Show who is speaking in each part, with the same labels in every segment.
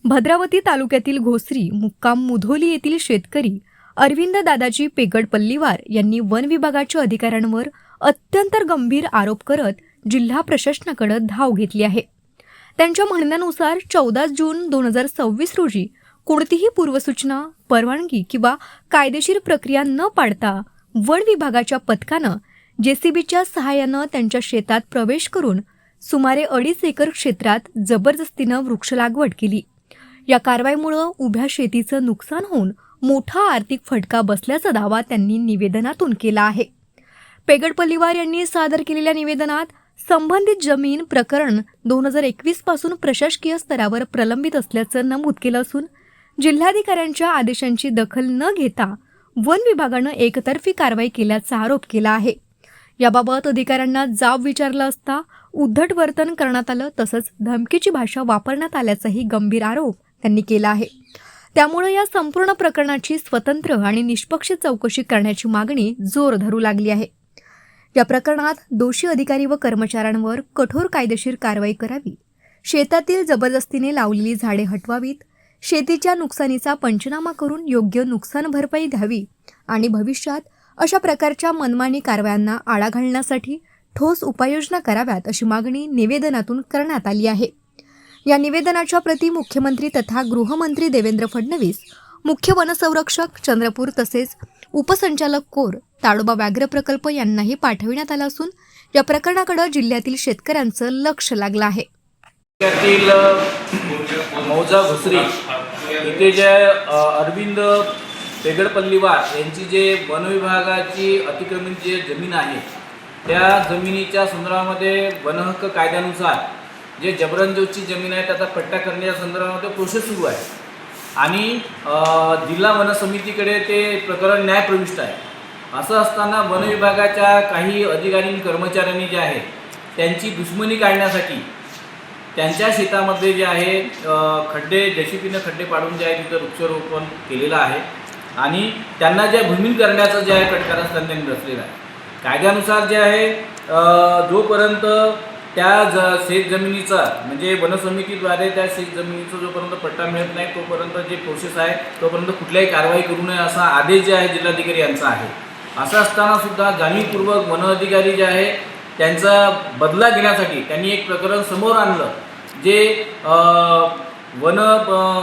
Speaker 1: भद्रावती तालुक्यातील घोसरी मुक्काम मुधोली येथील शेतकरी अरविंद दादाजी पेगड पल्लीवार यांनी वन विभागाच्या अधिकाऱ्यांवर अत्यंत गंभीर आरोप करत जिल्हा प्रशासनाकडे धाव घेतली आहे। त्यांच्या म्हणण्यानुसार 14 जून 2026 रोजी कोणतीही पूर्वसूचना, परवानगी किंवा कायदेशीर प्रक्रिया न पाळता वन विभागाच्या पथकानं जेसीबीच्या सहाय्यानं त्यांच्या शेतात प्रवेश करून सुमारे 2.5 एकर क्षेत्रात जबरदस्तीनं वृक्ष लागवड केली। या कारवाईमुळे उभ्या शेतीचं नुकसान होऊन मोठा आर्थिक फटका बसल्याचा दावा त्यांनी निवेदनातून केला आहे। पेगड पल्लीवार यांनी सादर केलेल्या निवेदनात संबंधित जमीन प्रकरण 2021 पासून प्रशासकीय स्तरावर प्रलंबित असल्याचं नमूद केलं असून जिल्हाधिकाऱ्यांच्या आदेशांची दखल न घेता वन विभागानं एकतर्फी कारवाई केल्याचा आरोप केला आहे। याबाबत अधिकाऱ्यांना जाब विचारला असता उद्धट वर्तन करण्यात आलं, तसंच धमकीची भाषा वापरण्यात आल्याचाही गंभीर आरोप त्यांनी केला आहे। त्यामुळे या संपूर्ण प्रकरणाची स्वतंत्र आणि निष्पक्ष चौकशी करण्याची मागणी जोर धरू लागली आहे। या प्रकरणात दोषी अधिकारी व कर्मचाऱ्यांवर कठोर कायदेशीर कारवाई करावी, शेतातील जबरदस्तीने लावलेली झाडे हटवावीत, शेतीच्या नुकसानीचा पंचनामा करून योग्य नुकसान भरपाई द्यावी आणि भविष्यात अशा प्रकारच्या मनमानी कारवायांना आळा घालण्यासाठी ठोस उपाययोजना कराव्यात अशी मागणी निवेदनातून करण्यात आली आहे। या निवेदनाच्या प्रती मुख्यमंत्री तथा गृहमंत्री देवेंद्र फडणवीस, मुख्य वनसंरक्षक चंद्रपूर तसेच उपसंचालक कोर ताडोबा व्याघ्र प्रकल्प यांनाही पाठविण्यात आला असून या प्रकरणाकडे जिल्ह्यातील शेतकऱ्यांचं लक्ष लागलं आहे।
Speaker 2: मौजा घोसरी इथे जे अरविंद पेगड पल्लीवार यांची जे वन विभागाची अतिक्रमित जे जमीन आहे त्या जमिनीच्या संदर्भामध्ये वनहक्क कायद्यानुसार जे जबरदस्तीची जमीन आहे त्याचा पट्टा करण्याच्या संदर्भामध्ये प्रोसेस सुरू आहे आणि जिल्हा वन समितीकडे ते प्रकरण न्यायप्रविष्ट आहे। असं असताना वन विभागाच्या काही अधिकारी कर्मचाऱ्यांनी जे आहे त्यांची दुश्मनी काढण्यासाठी त्यांच्या शेतामध्ये जे आहे खड्डे जेसीबीनं खड्डे पाडून जे आहे तिथं वृक्षारोपण केलेलं आहे आणि त्यांना जे भूमिन करण्याचं जे आहे कटकारस्थान त्यांनी रचलेलं आहे। कायद्यानुसार जे आहे जोपर्यंत त्या शेत जमिनीचा म्हणजे वनसमितीद्वारे त्या शेत जमिनीचा जोपर्यंत पट्टा मिळत नाही तोपर्यंत जे प्रोसेस आहे तोपर्यंत कुठल्याही कारवाई करू नये असा आदेश जे आहे जिल्हाधिकारी यांचा आहे। असं असताना सुद्धा जाणीवपूर्वक वन अधिकारी जे आहे त्यांचा बदला घेण्यासाठी त्यांनी एक प्रकरण समोर आणलं जे वन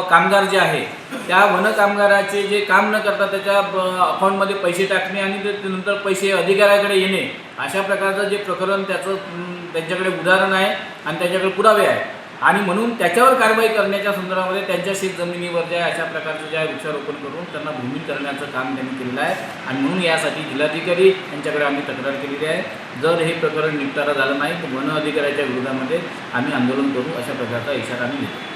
Speaker 2: कामगार जे आहे त्या वन कामगाराचे जे काम न करता त्याच्या अकाउंटमध्ये पैसे टाकणे आणि नंतर पैसे अधिकाऱ्याकडे येणे अशा प्रकारचं जे प्रकरण त्यांच्याकडे उदाहरण आहे आणि त्याच्याकडे पुरावे आहे आणि म्हणून त्याच्यावर कारवाई करण्याच्या संदर्भामध्ये त्यांच्या शेत जमिनीवर जे अशा प्रकारचं जे आहे वृक्षारोपण करून त्यांना भूमिहीन करण्याचं काम त्यांनी केलेलं आहे आणि म्हणून यासाठी जिल्हाधिकारी यांच्याकडे आम्ही तक्रार केलेली आहे। जर हे प्रकरण निपटारा झालं नाही तर वन अधिकाऱ्याच्या विरोधामध्ये आम्ही आंदोलन करू अशा प्रकारचा इशारा आम्ही देतो।